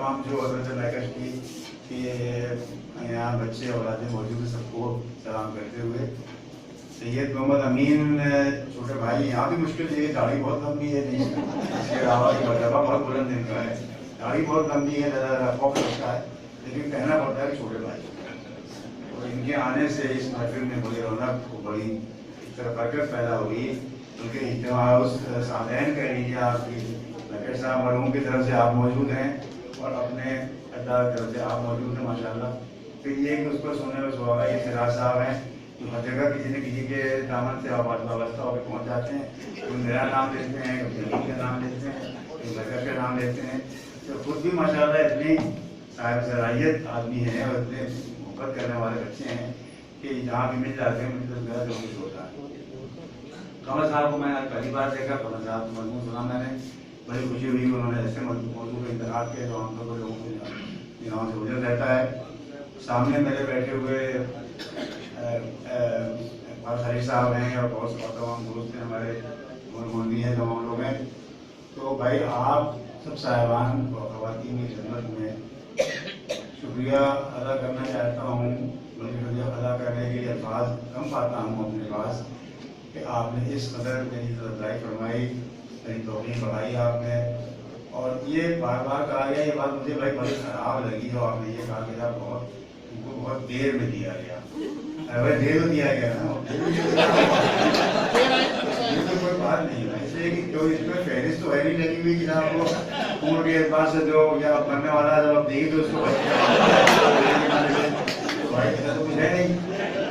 तमाम जो हज़रत मैकश की यहाँ बच्चे औलादे मौजूद हैं सबको सलाम करते हुए, सैयद मोहम्मद अमीन छोटे भाई, यहाँ भी मुश्किल है, दाढ़ी बहुत लंबी है, इसके आवाज़ का मरतबा बहुत बुलंद इनका है, दाढ़ी बहुत लंबी है, खौफ लगता है, लेकिन कहना पड़ता है छोटे भाई। और इनके आने से इस महफिल में बड़ी रौनक को बड़ी एक तरह बरकत पैदा हुई। उनके इज्तिमा उस सादैन कह लीजिए आपकी मैकश साहब मरहूम की तरफ से आप मौजूद हैं और अपने अल्लाह की तरफ से आप मौजूद हैं माशाल्लाह। फिर ये कि उस पर सुनने में सुहागा ये सिराज साहब हैं जो हर जगह किसी न किसी के दामन से वाबस्ता होकर पहुँच जाते हैं, कोई मेरा नाम लेते हैं, कभी अली का नाम लेते हैं, कोई मैकश का नाम लेते हैं, तो खुद भी माशाल्लाह इतनी साहिब सलाहियत आदमी है और इतने मोहब्बत करने वाले बच्चे हैं कि जहाँ भी मिल जाते हैं मुझे तो मेरा जो कुछ होता है। कमर साहब को मैंने आज पहली बार देखा, कमर साहब को मजमून सुना मैंने, बड़ी खुशी हुई। उन्होंने ऐसे मौजूद का इंतखाब किया जो हम लोगों को यहाँ से गुजर रहता है। सामने मेरे बैठे हुए खलील साहब हैं और बहुत से तमाम दोस्त हैं हमारे मोहम्मदी हैं, तमाम लोग हैं। तो भाई आप सब साहिबान और ख़वातीन की खिदमत में शुक्रिया अदा करना चाहता हूँ। मुझे शुक्रिया अदा करने के लिए अल्फाज कम पाता हूँ अपने पास कि आपने इस कदर मेरी अफजाई फरमाई, मेरी तौक़ीर बढ़ाई आपने। और ये बार बार कहा गया, ये बात मुझे भाई बड़ी ख़राब लगी जो आपने ये कहा कि बहुत उनको बहुत देर में दिया गया। अरे देर में दिया गया ना, तो कोई बात नहीं है, इसलिए कि जो इसमें फहरिस्त तो है नहीं लगी हुई कि आपको उम्र के एतबार से जो या बनने वाला जब आप देगी तो उसको तो भाई ऐसा तो कुछ है नहीं।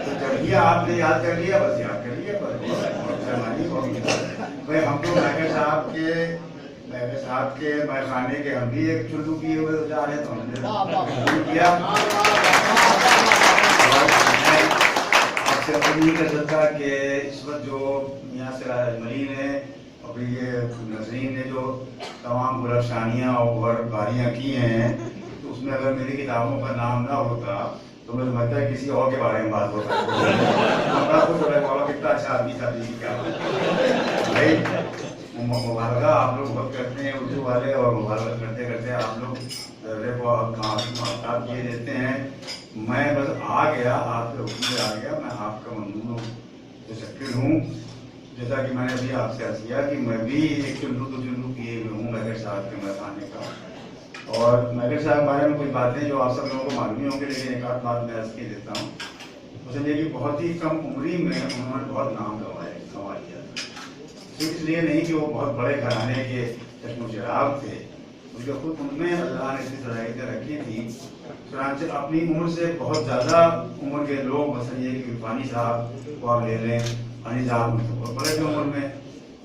तो जब ये आपने याद कर लिया बस याद कर लिया, भाई हम तो मैकश साहब के मैखाने के हम भी एक चुल्लू किए हुए जा रहे तो हमने किया। आपसे अपील कर सकता कि इस वक्त जो यहाँ से अजमरीन है और ये नजरीन ने जो तमाम गुलफशानियाँ और बारियाँ की हैं, तो उसमें अगर मेरी किताबों का नाम ना होता तो मुझे लगता है किसी और के बारे में बात होता है। कितना अच्छा आदमी था भाई। मुबारका आप लोग बहुत करते हैं उर्दू वाले, और मुबारका करते करते आप लोग ये देते हैं। मैं बस आ गया, आपके हुक्म में आ गया, मैं आपका ममनून मुतशक्किर हूँ। जैसा कि मैंने अभी आपसे अर्ज़ किया कि मैं भी एक चुल्लू किए हुए हूँ मैकश साहब के मैखाने का। और मैकश साहब के बारे में कुछ बातें जो आप सब लोगों को मालूम होंगी, लेकिन एक आध बात मैं अर्ज़ के देता हूँ। मुझे कि बहुत ही कम उम्री में उन्होंने बहुत नाम कमा लिया, इसलिए नहीं कि वो बहुत बड़े घराने के चश्मो चिराग थे, उनके खुद उनमें अल्लाह ने इतनी सलाहियतें रखी थी। चुनांचे अपनी उम्र से बहुत ज़्यादा उम्र के लोग, मसलन ये कि फानी साहब को आप ले लें, फानी साहब बहुत बड़े थे उम्र में,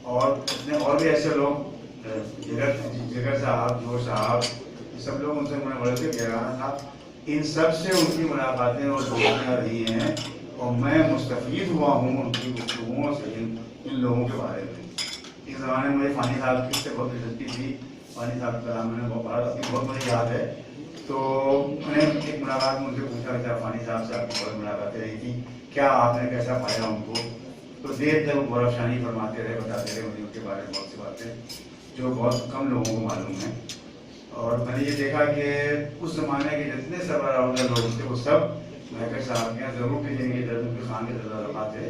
और इतने और भी ऐसे लोग जिगर साहब, जोर साहब, ये सब लोग उनसे उम्र बड़े थे, गहराना था। इन सब से उनकी मुलाकातें और दोस्तियाँ रही हैं और मैं मुस्तफ़ीद हुआ हूँ उनकी गुफ्तगुओं से इन लोगों के बारे में। इस ज़माने में मुझे फानी साहब की बहुत दिलचस्पी थी, फानी साहब का मैंने बहुत मुझे याद है। तो मैंने एक मुलाकात में उनसे पूछा कि फानी साहब से आपकी बहुत मुलाकातें रही थी, क्या आपने कैसा पाया उनको? तो देर तक वो गौरवशानी फरमाते रहे, बताते रहे मुझे उनके बारे में बहुत सी बातें जो बहुत कम लोगों को मालूम है। और मैंने ये देखा कि उस ज़माने के जितने सरबराह लोग थे वो सब मैकश साहब के यहाँ ज़रूर भेजेंगे, जरूर के खान के जरूर थे।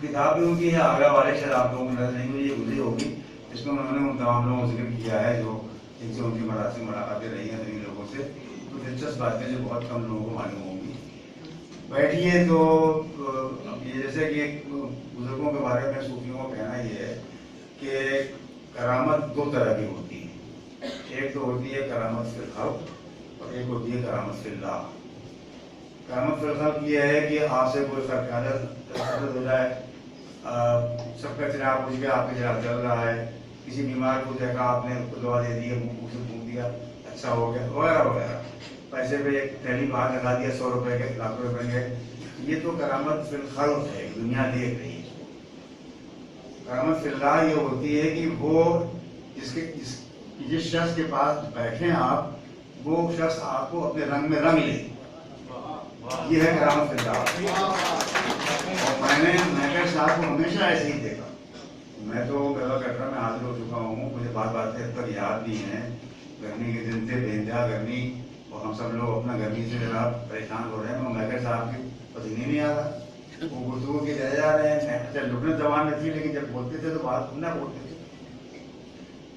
किताब भी उनकी है आगरा वाले, शायद आप लोगों को नजर नहीं हुई, ये गुजरी होगी, इसमें उन्होंने उन तमाम लोगों को जिक्र किया है जो जिनसे उनकी मुलाकातें रही हैं सभी लोगों से। तो दिलचस्प बातें जो बहुत कम लोगों को मालूम होंगी। बैठिए। तो ये जैसे कि बुजुर्गों के बारे में सूफियों का कहना ये है कि करामत दो तरह की होती है, एक तो होती है करामत फिल खल्क़ और एक होती है करामत फिल्लाह। करामत फिल खल्क़ ये है कि आपसे कोई फ़र्क हो जाए, सबका चिराग बुझ गया, आपका चिराग जल रहा है, किसी बीमार को देखा आपने दवा दे दी, मुँह से फूंक दिया, अच्छा हो गया, वगैरह वगैरह, पैसे पे एक थैली बाहर लगा दिया 100 रुपए के, लाखों रुपए के, ये तो करामत फिल खल्क़ है, दुनिया देख रही है। करामत फिल्लाह ये होती है कि वो जिस शख्स के पास बैठे आप, वो शख्स आपको अपने रंग में रंग ले, ये है करामत फिल्लाह। और मैंने मैकश साहब को हमेशा ऐसे ही देखा। मैं तो गला कटरा में हाजिर हो चुका हूँ, मुझे बातें अब तक याद नहीं है, गर्मी के दिन थे, बेइंतहा गर्मी, और हम सब लोग अपना गर्मी से जरा परेशान हो रहे हैं। और मैकर साहब की पसीने नहीं आ रहा, वो गुफ्तगू के चले जा रहे हैं। अच्छा लुकने जबान में थी, लेकिन जब बोलते थे तो बात सुनना बोलते थे।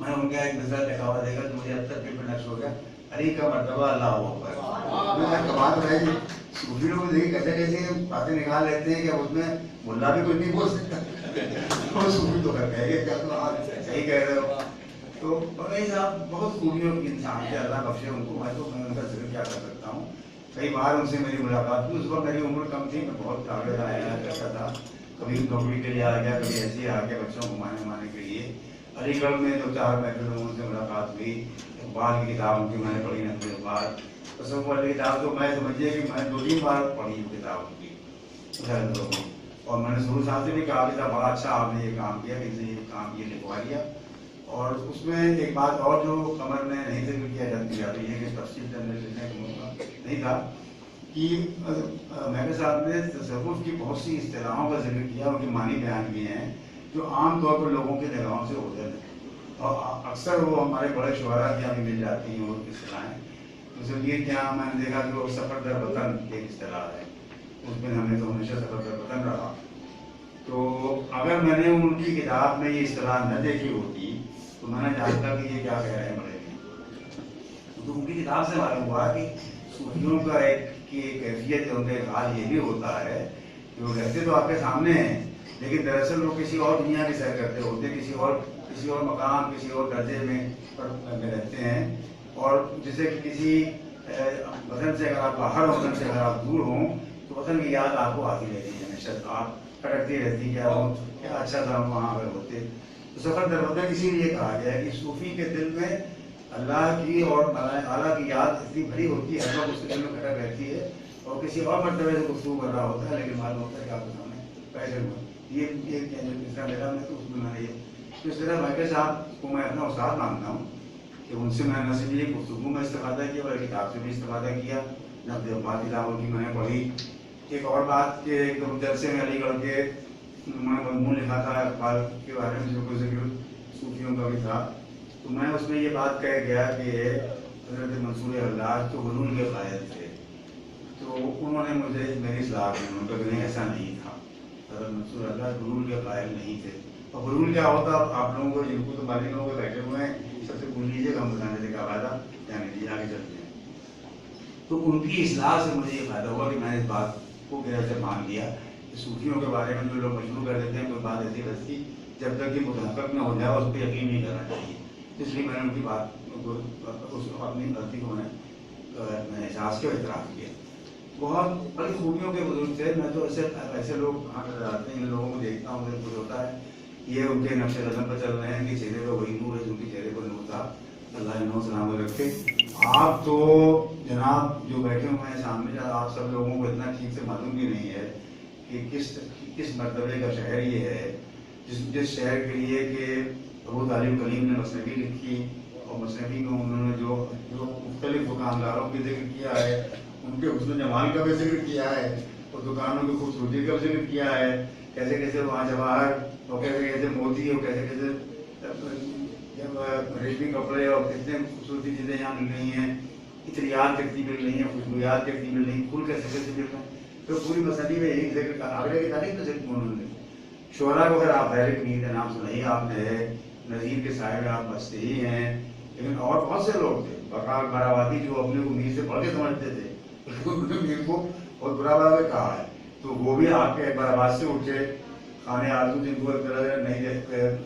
मैं उनका एक मिसाल लिखा हुआ देखा तो मुझे अब तक दिल में नक्श हो गया, अली का मर्तबा अल्लाह अकबर। मैं कमाल है जी, सूफी लोग देखिए कैसे कैसे बातें निकाल लेते हैं कि उसमें मुल्ला भी कुछ नहीं बोल सकता और सूफी तो कहेंगे क्या तो आप सही कह रहे हो। तो भाई साहब बहुत खूबियों की इंसान के अल्लाह बख्शे उनको, मैं तो मैं उनका जिक्र क्या कर सकता हूँ। कई बार उनसे मेरी मुलाकात हुई, उस वक्त मेरी उम्र कम थी, मैं बहुत आगे आया करता था, कभी नौकरी के लिए आ गया, कभी ऐसे ही आ गया बच्चों को घुमाने के लिए। अलीगढ़ में जो 4 महफिल में उनसे मुलाकात हुई, इकबाल की किताब उनकी मैंने पढ़ी नजर इकबाल, तसव्वुफ वाली किताब तो मैं समझिए कि मैं 2-3 बार पढ़ी किताब उनकी। और मैंने शुरू साहब से भी कहा कि बड़ा अच्छा आपने ये काम किया, कि ये काम ये लिखवा लिया। और उसमें एक बात और जो कमर में नहीं जिक्र किया जाती है कि तफसील करने लिखने का मौका नहीं था, कि महबूब साहब ने तसव्वुफ की बहुत सी इस्तिलाहों का जिक्र किया, उनके मानी बयान किए हैं जो आम तौर पर लोगों की निगाहों से ओझल है, और अक्सर वो हमारे बड़े शुअरा के यहाँ भी मिल जाती हैं वो इस्तिलाहें। जैसे मीर के यहाँ मैंने देखा कि वो सफ़र दर वतन एक इस्तिलाह है, उसमें हमें तो हमेशा सफ़र दर वतन रहा। तो अगर मैंने उनकी किताब में ये इस्तिलाह न देखी होती तो मैंने जानता कि ये क्या कह रहे हैं बड़े। तो उनकी किताब से मालूम हुआ कि सूफियों का एक कैफियत उनका एक हाल ये भी होता है कि वो रहते तो आपके सामने हैं, लेकिन दरअसल वो किसी और दुनिया की सैर करते होते, किसी और मकाम, किसी और दर्जे में रहते हैं। और जैसे कि किसी वतन से अगर आप बाहर हो, वतन से अगर आप दूर हों, तो वतन की याद आपको आती रहती है, हमेशा आप खटकती रहती है, क्या अच्छा था हम वहाँ अगर होते। तो सफ़र दर वतन इसीलिए कहा गया है कि सूफी के दिल में अल्लाह की और आला की याद इतनी भरी होती है, हर उसके दिल में खटक रहती है, और किसी और मर्तबे से गुफ्तगू कर रहा होता है, लेकिन मालूम होता है कि आपके सामने पैसे हुए। ये तीसरा मेरा मैं तो उसमें मैंने ये तो इस तरह महबूब साहब को मैं अपना उस्ताद मानता हूँ कि उनसे मैं न सिर्फ ये गुफ्तगू में इस्तेफादा किया, बल्कि किताब से भी इस्तेफादा किया। नब्ज़ अब्बास किताबों की मैंने पढ़ी। एक और बात कि एक जलसे में अलीगढ़ के मैंने मजमून लिखा था इकबाल के बारे में, जो कुछ जिक्र सूफियों का भी था, तो मैं उसमें ये बात कह गया कि हज़रत मंसूर हल्लाज तो हुलूल के कायल थे। तो उन्होंने मुझे मेरी इस्लाह की, उनका नहीं ऐसा नहीं था, हज़रत मंसूर हल्लाज हुलूल के कायल नहीं थे। और हुलूल क्या होता आप लोगों को, जिनको तो बाकी लोगों को बैठे हुए हैं, सबसे पूछ लीजिएगा, हम बताने से क्या फायदा, जाने दीजिए आगे चलते हैं। तो उनकी इस्लाह से मुझे ये फायदा हुआ कि मैंने इस बात को गैर से मान लिया कि सूफियों के बारे में जो लोग मशहूर कर देते हैं कोई बात ऐसी वैसी, जब तक कि मुतहक़्क़िक़ न हो जाए उस पर यकीन नहीं करना चाहिए। इसलिए मैंने उनकी बात उस अपनी गलती को मैंने एहसास किया, इतराफ़ किया। बहुत बड़ी खूबियों के बुजुर्ग थे। मैं तो ऐसे लोग कहाँ नजर आते हैं, इन लोगों को देखता हूँ, मुझे कुछ होता है ये उनके नक्शे कदम पर चल रहे हैं कि चेहरे पर वही नूर है, उनके चेहरे पर नूर था, अल्लाह इन्हों सलामत रखे। आप तो जनाब जो बैठे हुए हैं सामने, आप सब लोगों को इतना ठीक से मालूम भी नहीं है कि किस मरतबे का शहर ये है, जिस शहर के लिए कि अबू तालिब कलीम ने मसनवी लिखी, और मसनवी में उन्होंने जो मुख्तलिफ दुकानदारों की जिक्र किया है, उनके हुस्न जमाल का भी जिक्र किया है, और दुकानों की खूबसूरती का भी जिक्र किया है, कैसे कैसे वहाँ जवाहर और कैसे कैसे मोती और कैसे कैसे रेशमी कपड़े और कितने खूबसूरती चीज़ें यहाँ मिल रही हैं, इतरियात कितनी मिल रही हैं, खुशबूयात कितनी मिल रही हैं, फूल कैसे कैसे मिल रहे हैं। तो पूरी मसनवी में यही जिक्र का आगरे की तारीख में जिक्र उन्होंने शुअरा को, अगर आप ज़ाहिर मीर का नाम सुनाइए आपने, नज़ीर के साहिब में आप बसते ही हैं, लेकिन और बहुत से लोग थे बकार बरावाती जो अपने को मीर से बढ़ के समझते थे, उन्होंने मीर को बहुत बुरा भला कहा है। तो वो भी आपके एक बार आवाज़ से उठे, खाने आलू जिनको एक तरह नहीं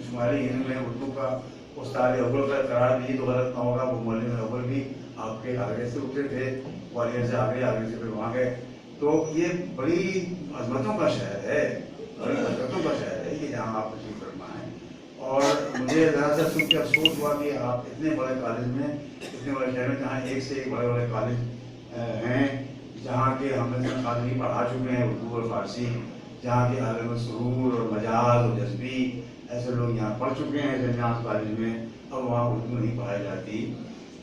शुमारी हिंद में उर्दू का उस्ताद अव्वल का करार दी तो गलत ना होगा, वो मौलवी में अव्वल भी आपके आगे से उठे थे, ग्वालियर से आगे से फिर वहाँ गए। तो ये बड़ी अजमतों का शहर है, बड़ी अजमतों का शहर है ये, जहाँ आप तशरीफ फरमा है। और मुझे ज़रा सा सुन के अफसोस हुआ कि आप इतने बड़े कॉलेज में, इतने बड़े शहर में, जहाँ एक से एक बड़े बड़े कॉलेज हैं, जहाँ के हमने कादरी पढ़ा चुके हैं उर्दू और फारसी, जहाँ के आलम सुरूर और मजाज और जज्बी ऐसे लोग यहाँ पढ़ चुके हैं जन्नास कॉलेज में, अब वहाँ उर्दू नहीं पढ़ाई जाती।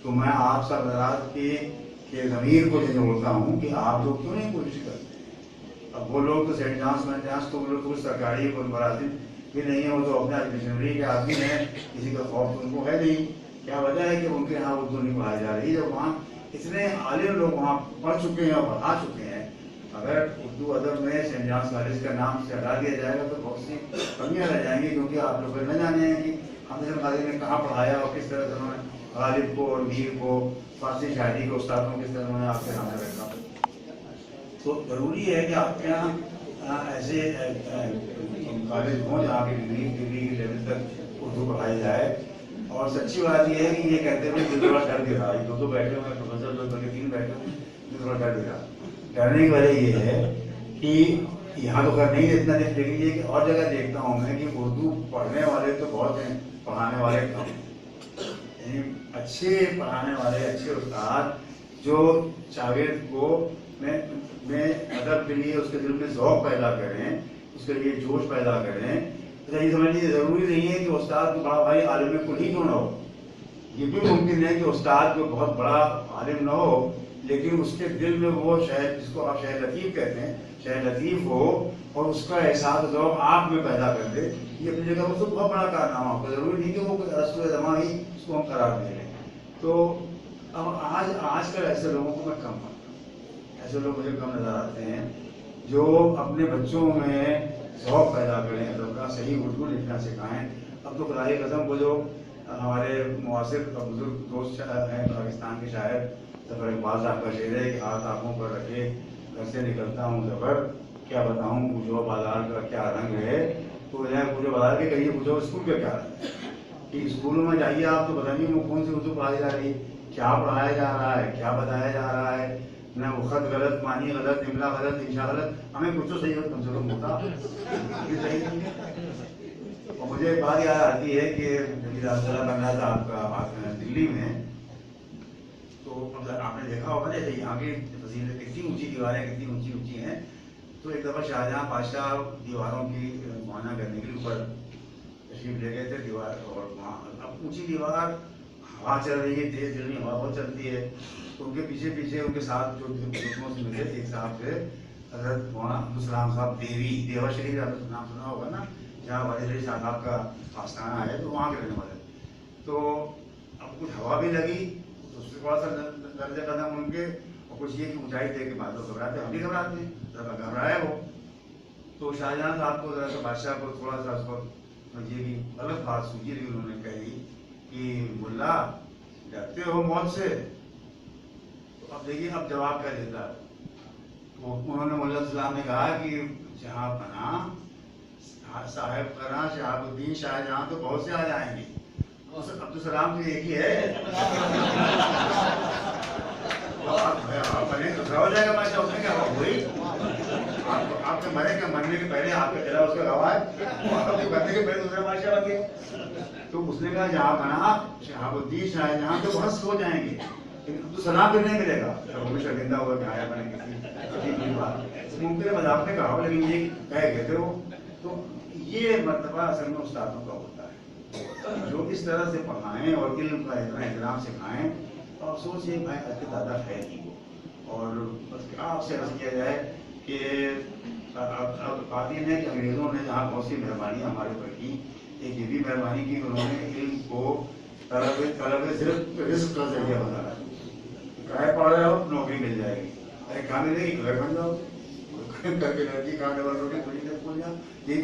तो मैं आप सब हज़रात के ज़मीर को जोड़ता हूँ कि आप लोग क्यों नहीं कोशिश करते। अब वो लोग तो सेंट जॉन्स में जॉन्स तो वो लोग तो सरकारी कोई मुलाजिम भी नहीं है, वो तो अपना मिशनरी के आदमी हैं, किसी का खौफ तो उनको है नहीं, क्या वजह है कि उनके यहाँ उर्दू नहीं पढ़ाई जा रही? जब वहाँ इतने आलिम लोग वहाँ पढ़ चुके हैं और पढ़ा चुके हैं, अगर उर्दू अदब में सेंट जॉन्स कॉलेज का नाम से हटा दिया जाएगा तो बहुत सी कमियाँ रह जाएंगी, क्योंकि आप लोग न जाने हैं कि हमने कॉलेज ने कहाँ पढ़ाया और किस तरह से उन्होंने गालिब को और मीर को, फारसी शायरी को उस्ताद को किस तरह उन्होंने आपके सामने रखा। तो ज़रूरी है कि आपके यहाँ ऐसे कॉलेज हों जहाँ की डिग्री के लेवल तक उर्दू पढ़ाई जाए। और सच्ची बात यह है कि ये कहते हुए दिल थोड़ा डर भी रहा, दो बैठे हुए प्रोफेसर लोग बल्कि 3 बैठे हुए, दिल थोड़ा डर भी रहा। डरने की वजह ये है कि यहाँ तो कर नहीं इतना देख, लेकिन ये कि और जगह देखता हूँ मैं कि उर्दू पढ़ने वाले तो बहुत हैं, पढ़ाने वाले कम। यानी अच्छे पढ़ाने वाले, अच्छे उस्ताद जो शागिर्द को में अदब के लिए उसके दिल में ज़ौक़ पैदा करें, उसके लिए जोश पैदा करें। तो ये समझ लीजिए ज़रूरी नहीं है कि उस्ताद को बड़ा भाई आलिम कुल ही क्यों ना हो। ये भी मुमकिन है कि उस्ताद को बहुत बड़ा आलिम ना हो, लेकिन उसके दिल में वो शायद, जिसको आप शायद लतीफ़ कहते हैं, शायद लतीफ़ हो और उसका एहसास ज़ौक़ आप में पैदा कर दे। ये अपनी जगह उसको बहुत बड़ा कारनामा होगा। ज़रूरी नहीं कि वो रसूल ज़मां ही उसको हम करार दे लें। तो अब आजकल ऐसे लोगों को मैं कम पाता हूँ, ऐसे लोग मुझे कम नज़र आते हैं जो अपने बच्चों में ज़ौक़ पैदा करें, अदब का, सही उर्दू लिखना सिखाएँ। अब तो खुदाई कसम वो जो हमारे मुआसिर बुजुर्ग दोस्त हैं पाकिस्तान के शायर ज़फ़र इक़बाल साहब का शेर है कि हाथ आँखों पर रखे घर से निकलता हूँ ज़फ़र, क्या बताऊँ पूछो बाजार का क्या रंग है। तो यहाँ पूछो बाजार के कहिए, पूछो स्कूल का क्या रंग है। कि स्कूलों में जाइए आप तो बताइए वो कौन सी उर्दू पढ़ाई जा रही है, क्या पढ़ाया जा रहा है, क्या बताया जा रहा है ना। वो खत गलत, मानी गलत, इमला गलत, इंशा गलत, हमें कुछ तो सही कम से कम होता, ये सही नहीं है। और मुझे एक बात याद आती है कि बनना था आपका दिल्ली में, तो आपने देखा होगा ना जैसे यहाँ की तहसील कितनी ऊंची दीवारें, कितनी ऊंची ऊंची हैं। तो एक दफ़ा शाहजहाँ बादशाह दीवारों की मुआयना करने के लिए ऊपर तशरीफ ले गए थे दीवार, और वहाँ अब ऊंची दीवार, हवा चल रही है, तेज चल रही हवा बहुत चलती है। तो उनके पीछे पीछे उनके साथ जो दुश्मनों से मिले एक साहब थे हज़रत मौलाना अब्दुल सलाम साहब देवी, देवा शरीफ आपने नाम सुना होगा ना, जहाँ वाले शाह साहब का आस्थाना है, तो वहाँ के रहने वाले। तो अब कुछ हवा भी लगी तो उससे थोड़ा सा दर्जे कदम उनके, और कुछ ये कि ऊंचाई देख के बाद लोग घबराते, हम भी घबराते हैं, ज़रा घबराए वो। तो शाहजहाँ साहब को ज़रा बादशाह को थोड़ा सा उसको समझिए कि गलत बात सूझी रही, उन्होंने कही कि मुल्ला डरते हो मौत से। तो अब देखिए अब जवाब क्या देता है। तो उन्होंने मुल्ला सलाम ने कहा कि जहाँ पना साहेब करा शहाबुद्दीन शाहजहाँ तो बहुत से आ जाएंगे, अब्दुल सलाम तो एक ही है। बने दूसरा हो जाएगा बादशाह, उसमें क्या हुई, आपके मरे के मरने के पहले आपका चला उसका गवाह है, आपके मरने के पहले दूसरा बादशाह बन गया। तो उसने कहा जहाँ बना शहाबुद्दीन शाहजहाँ तो बहुत हो जाएंगे, लेकिन अब्दुल सलाम फिर नहीं मिलेगा। तो वो भी शर्मिंदा हुआ कि आया मैंने किसी बात मुमकिन है मजाक ने कहा, लेकिन ये कह गए थे वो। तो ये मर्तबा असल में उस्तादों का होता है जो इस तरह से पढ़ाएं और इल्म का इतना एहतराम सिखाएं। और अफसोस ये भाई आज के दादा है नहीं वो। और बस क्या आपसे अर्ज किया जाए कि अब बात यह है कि अंग्रेज़ों ने जहाँ बहुत सी मेहरबानी हमारे ऊपर की, एक ये भी मेहरबानी की उन्होंने इल्म को तलब सिर्फ रिस्क का जरिया बनाया। किराए पड़ रहे हो नौकरी मिल जाएगी, अरे कहाँ मिलेगी, घर बन जाओ करके लड़की कहाँ डबल रोटी खुली से भूल जाओ, ये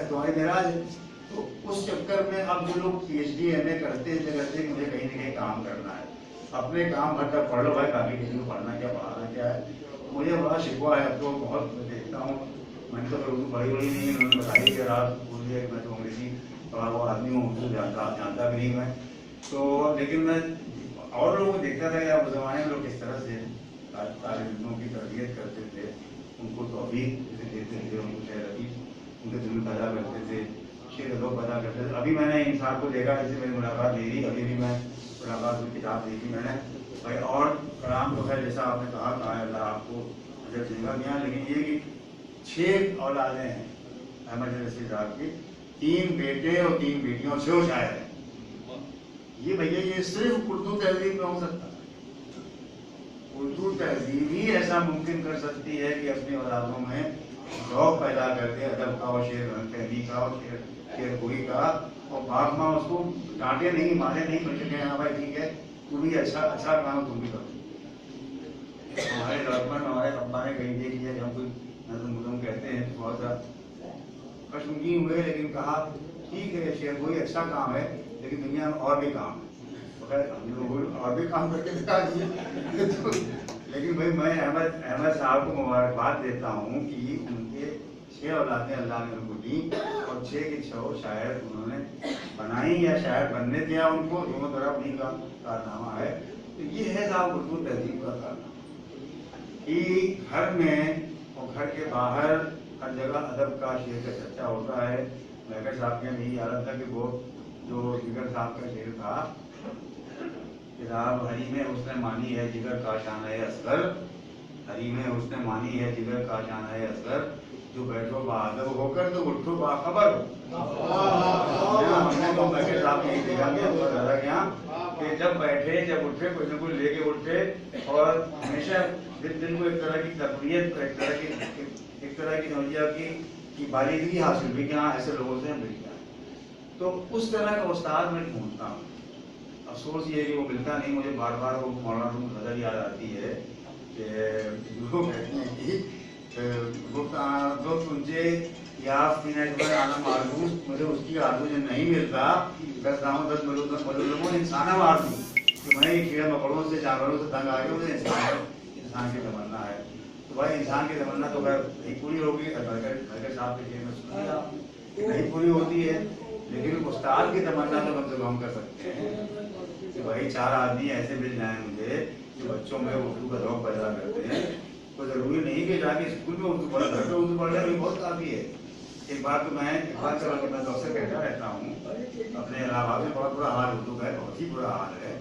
तुम्हारी मेराज है। तो उस चक्कर में अब जो लोग PhD MA करते कि मुझे कहीं ना कहीं काम करना है, अपने काम भर तक पढ़ लो भाई, बाकी किसी को पढ़ना क्या पढ़ाना क्या है। मुझे बड़ा शिकवा है, अब तो बहुत देखता हूँ, मैंने तो उर्दू पढ़ी बड़ी नहीं, उन्होंने बताई कि रात बोल दिया कि मैं तो अंग्रेजी पढ़ा हुआ आदमी हूँ, उर्दू जानता भी नहीं मैं। तो लेकिन मैं और लोगों को देखता था कि आप उस ज़माने में लोग किस तरह से तालिब इल्मों की तरबियत करते थे, उनको तौफीक देते थे, उनको शायद अभी उनके दिल में पैदा करते थे, शेर लोग पैदा करते थे। अभी मैंने इंसान को देखा, जैसे मेरी मुलाकात हुई थी, अभी भी मैं मुलाकात हुई, किताब देखी मैंने भाई। और कलाम तो है जैसा आपने कहा अल्लाह आपको अजर देगा गया, लेकिन ये कि 6 औलादें हैं अहमद रशीद साहब की, 3 बेटे और 3 बेटियां और 6 शायर हैं। ये भैया ये सिर्फ उर्दू तहजीब में हो सकता है। उर्दू तहजीब ही ऐसा मुमकिन कर सकती है कि अपनी औलादों में शौक पैदा करके अदब का और शेर फहमी का और शेर गोई का, और बाप माँ उसको डांटे नहीं, मारे नहीं, बल्कि कहे हाँ भाई ठीक है, तू भी अच्छा काम तुम भी करो। हमारे लड़कपन में हमारे अब्बा ने कहीं देख लिया कि हम कोई नजम मुजम कहते हैं तो बहुत सा कश्मीर हुए, लेकिन कहा ठीक है शेर कोई अच्छा काम है, लेकिन दुनिया में और भी काम है, हम लोग और भी काम करके दिखा दिए। तो लेकिन भाई मैं अहमद साहब को मुबारकबाद देता हूँ कि उनके 6 औलादें अल्लाह ने उनको दी और 6 के 6 शायर उन्होंने बनाई या शायर बनने दिया उनको, दोनों तरफ उन्हीं का कारनामा है। तो ये है साहब उर्दू तहजीब का कारनामा कि घर में और घर के बाहर हर जगह अदब का शेर का चर्चा होता है। मैकर साहब के यही हालत था कि वो जो जिगर साहब का शेर था कि साहब हरी में उसने मानी है जिगर का शान है असगर, हरी में उसने मानी है जिगर का शान है असगर, जो बैठो बादब होकर तो उठो बाखबर। हमने तो मैकर साहब यही देखा गया कि जब बैठे जब उठे कुछ न कुछ लेके उठे, और हमेशा दिन को एक तरह की तकरीत, एक तरह की नौजिया की बारीकी हासिल भी कि हाँ ऐसे लोगों से मिल गया। तो उस तरह का उस्ताद मैं ढूंढता हूँ। अफसोस ये है कि वो मिलता नहीं, मुझे बार बार वो मौलाना नजर याद आती है कि लोग कहते हैं कि गुफ्त मुझे याफ आना मारू, मुझे उसकी आरज़ू जो नहीं मिलता बस दामोदर मलूमों इंसाना मार दूँ कि मैं कीड़े मकड़ों से जानवरों से तंग आ गया, मुझे इंसान की तमन्ना है। तो भाई इंसान की तमन्ना तो अगर नहीं पूरी होगी, घर साहब के जेब में सुनिए नहीं पूरी होती है, लेकिन उस्ताद की तमन्ना तो कम से कम हम कर सकते हैं कि भाई 4 आदमी ऐसे मिल जाए मुझे जो बच्चों में उर्दू का शौक पैदा करते हैं। तो जरूरी नहीं कि जाके स्कूल में उर्दू पढ़ा, घर पे उर्दू पढ़ने में बहुत काफ़ी है। एक बार मैं अक्सर कहता रहता हूँ, अपने इलाहाबाद में बहुत बुरा हाल उर्दू का है, बहुत ही बुरा हाल है।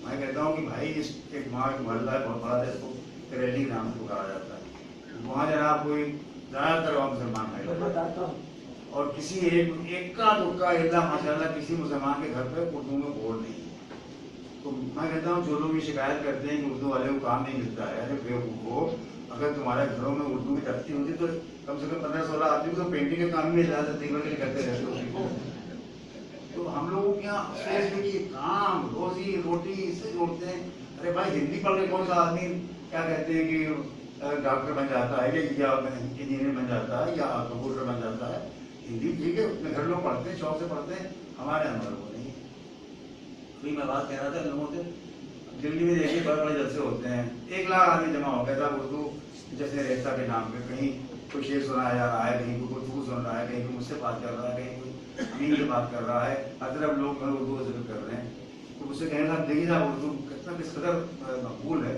मैं कहता हूँ कि भाई इस एक मोहल्ला है बहुत बड़ा, इसको करेली नाम से पुकारा जाता है, वहाँ जनाब कोई ज़्यादातर वहाँ मुसलमान है, और किसी एक का दुक्का इल्ला माशाल्लाह किसी मुसलमान के घर पे उर्दू में बोल नहीं। तो मैं कहता हूँ जो लोग ये शिकायत करते हैं कि उर्दू वाले को काम नहीं मिलता है, अरे बेवकूफ़ो, अगर तुम्हारे घरों में उर्दू की तरक्की होती तो कम से कम 15-16 आदमी को तो पेंटिंग के काम में इजाजत नहीं के लिए करते रहते हो। तो हम लोगों के यहाँ सोच में कि काम रोजी रोटी इससे जोड़ते हैं। अरे भाई हिंदी पढ़ के कौन सा आदमी क्या कहते हैं कि डॉक्टर बन जाता है या इंजीनियर बन जाता है या कंप्यूटर बन जाता है। हिंदी ठीक है, अपने घर लोग पढ़ते हैं, शौक से पढ़ते हैं, हमारे यहाँ लोग नहीं। तो मैं बात कह रहा था लोगों से, दिल्ली में देखिए बड़े बड़े जलसे होते हैं, 1 लाख आदमी जमा हो गया था उर्दू जैसे रेस्ता के नाम पे, कहीं कोई शेर सुनाया जा रहा है, कहीं कोई कुछ सुन रहा है, कहीं कोई मुझसे बात कर रहा है, कहीं कोई अमीन से बात कर रहा है, हर तरफ लोग उर्दू का जिक्र कर रहे हैं। तो मुझसे कहने साहब देखिए साहब उर्दू कितना किस कदर मकबूल है,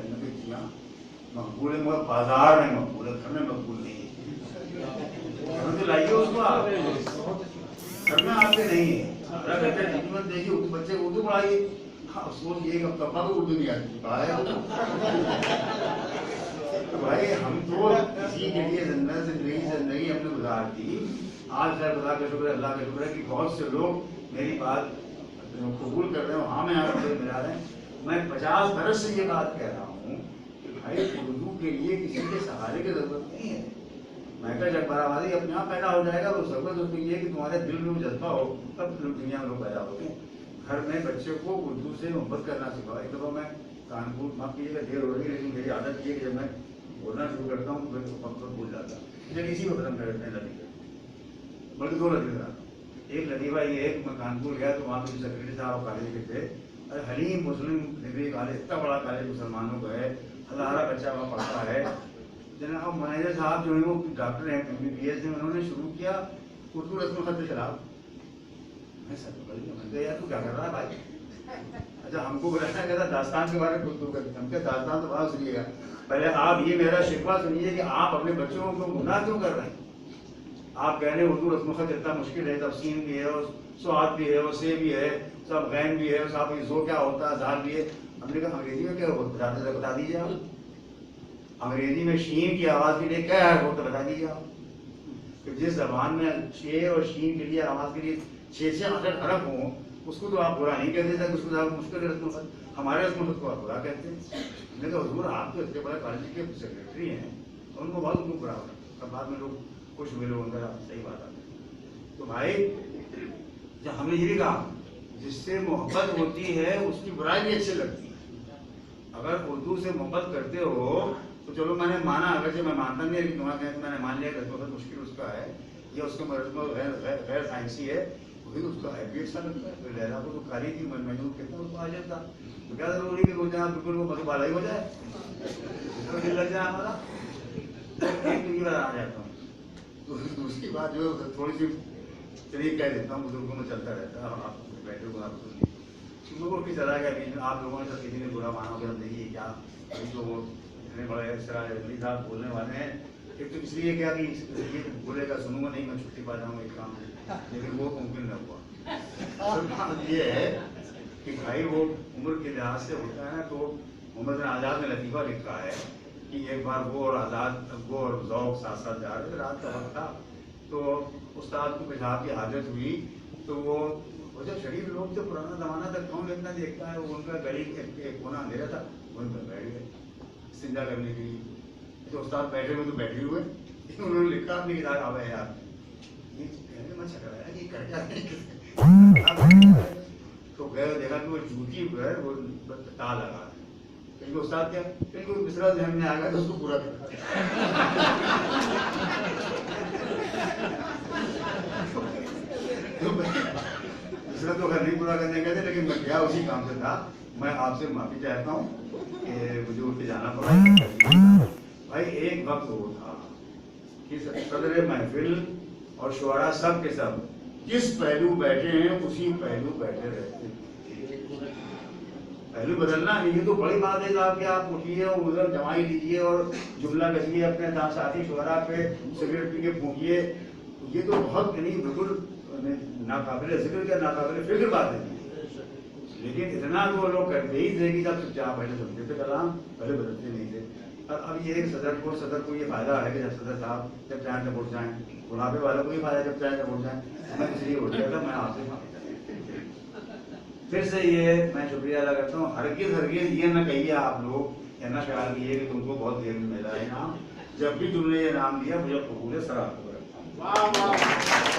मकबूल है मगर बाजार में मकबूल है, घर में मकबूल नहीं है। तो लाइए उसको आप, घर में आपके नहीं है, देखिए बच्चे को उर्दू पढ़ाइए। अफसोस ये तबका को उर्दू नहीं आती। तो भाई हम तो इसी के लिए जिंदगी हमने गुजार दी। आज सर खुदा का शुक्र, अल्लाह का शुक्र है कि बहुत से लोग मेरी बात कबूल कर रहे हो, हाँ मैं आपसे मिला रहे हैं। मैं 50 बरस से ये बात कह रहा हूँ कि भाई उर्दू के लिए किसी के सहारे की जरूरत नहीं है। मैकर जब बराबरी अपने आप पैदा हो जाएगा, तो जरूरत उसको ये कि तुम्हारे दिल में जज्बा हो, तब दुनिया में लोग पैदा होते हैं। घर में बच्चे को उर्दू से मोहब्बत करना सिखाओ। एक दफ़ा मैं कानपुर, माफ कीजिएगा देर हो रही है, लेकिन मेरी आदत ये है कि जब मैं बोलना शुरू करता हूँ तो मैं वक्त भूल जाता हूँ। जब इसी को खत्म कर देते हैं लतीफ़े, बल्कि 2 लतीफ़े। एक लतीफ़ा ये है कि मैं कानपुर गया तो वहाँ पे सेक्रेटरी साहब कॉलेज के थे, अरे हलीम मुस्लिम डिग्री कॉलेज, इतना बड़ा कॉलेज मुसलमानों का है, हज़ारा बच्चा वहाँ पढ़ता है। जनाब मैनेजर साहब जो है वो डॉक्टर हैं, MBBS में, उन्होंने शुरू किया उर्दू रस्म ख़त खिलाफ। मैं सर तो यार तू क्या कर रहा है भाई? अच्छा हमको बुलाया गया था दास्तान के बारे में उर्दू का, हम क्या दास्तान तो बात सुनिएगा, पहले आप ये मेरा शिकवा सुनिए कि आप अपने बच्चों को गुमराह क्यों कर रहे हैं। आप कह रहे हैं उर्दू रस्म ख़त इतना मुश्किल है, तफसीन भी है और स्वाद भी है और से भी है, सब गैन भी है, साहब जो क्या होता है जाल भी है। हमने कहा अंग्रेजी में क्या बताते बता दीजिए आप, अंग्रेजी में शीन की आवाज़ के लिए क्या है वो तो बता दीजिए आप। कि जिस जबान में शेर और शीन के लिए आवाज़ के लिए 6-8 हरफ हों, उसको तो आप बुरा नहीं कहते थे, उसको आप मुश्किल रस्म, हमारे रस्म को आप बुरा कहते हैं। हमने कहा हुजूर आप तो इतने बड़े कॉलेज के सेक्रेटरी हैं, और उनको बहुत उनको बुरा होता है, बाद में लोग खुश हुए, लोग अंदर सही बात आती है। तो भाई ہم نے یہ بھی کہا جس سے محبت ہوتی ہے اس کی برائی بھی اچھی لگتی ہے. اگر اردو سے محبت کرتے ہو تو چلو میں نے مانا, اگرچہ میں مانتا نہیں لیکن تمہارا کہتے میں نے مان لیا کہ بہت مشکل اس کا ہے یا اس کا مرتبہ غیر سائنسی ہے, وہی اس کا ہے بھی اچھا لگتا ہے. پھر لیلا کو تو کاری تھی مجنون کہتا اس کو آ جاتا, تو کیا ضروری کہ وہ جہاں بالکل وہ مدھوبالا ہی ہو جائے, دل لگ جائے ہمارا. ایک تو یہ بات آ جاتا ہوں. دوسری بات جو تھوڑی سی چلیے کہہ دیتا ہوں, بزرگوں میں چلتا رہتا ہے, آپ بیٹھے ہوئے آپ لوگوں کی طرح کا بھی آپ لوگوں نے سب کسی نے برا مانا کہ ہم دیکھیے کیا جو وہ اتنے بڑے علی صاحب بولنے والے ہیں. ایک تو اس لیے کیا کہ یہ بولے گا سنوں گا نہیں, میں چھٹی پا جاؤں گا ایک کام, لیکن وہ ممکن نہ ہوا. یہ ہے کہ بھائی وہ عمر کے لحاظ سے ہوتا ہے نا, تو محمد بن آزاد نے لطیفہ لکھا ہے کہ ایک بار وہ اور آزاد وہ اور ذوق ساتھ ساتھ جا رہے تھے, رات کا وقت تھا, تو استاد کو پیشاب کی حاجت ہوئی, تو وہ جب شریف لوگ تو پرانا زمانہ تک کون اتنا دیکھتا ہے, وہ ان کا گلی ایک کونا اندھیرا تھا, وہیں پر بیٹھ گئے استنجا کرنے کے لیے. تو استاد بیٹھے ہوئے تو بیٹھے ہوئے, انہوں نے لکھا اپنی کتاب آبے یار یہ کہنے میں چھکا ہے کہ کر کیا, تو گئے دیکھا کہ وہ جوتی پر وہ تا لگا, کہیں استاد کیا کہیں کوئی دوسرا ذہن میں آ گیا تو اس کو پورا کرتا. دوسرا تو گھر نہیں پورا کرنے گئے تھے, لیکن میں کیا اسی کام سے تھا. میں آپ سے معافی چاہتا ہوں کہ مجھے اٹھ کے جانا پڑا. بھائی ایک وقت وہ تھا کہ صدر محفل اور شعراء سب کے سب جس پہلو بیٹھے ہیں اسی پہلو بیٹھے رہتے ہیں. پہلو بدلنا یہ تو بڑی بات ہے صاحب کہ آپ اٹھیے اور ادھر جمائی لیجیے اور جملہ کسیے اپنے ساتھی شعراء پہ, سگریٹ پی کے پھونکیے, یہ تو بہت نہیں بالکل ناقابل ذکر کیا ناقابل فکر بات ہے. لیکن اتنا تو وہ لوگ کرتے ہی تھے کہ جب چاہ پہلے سنتے تھے کلام, پہلے بدلتے نہیں تھے. اب یہ صدر کو یہ فائدہ ہے کہ جب صدر صاحب جب چاہیں تب اٹھ جائیں, بڑھاپے والوں کو یہ فائدہ جب چاہیں تب اٹھ جائیں. میں اس لیے اٹھ گیا تھا, میں آپ سے پھر سے یہ میں شکریہ ادا کرتا ہوں. ہرگز یہ نہ کہیے آپ لوگ یا نہ خیال کیے کہ تم کو بہت دیر میں ملا ہے انعام. جب بھی تم نے یہ انعام دیا مجھے قبول ہے, سر آپ کو رکھتا ہوں.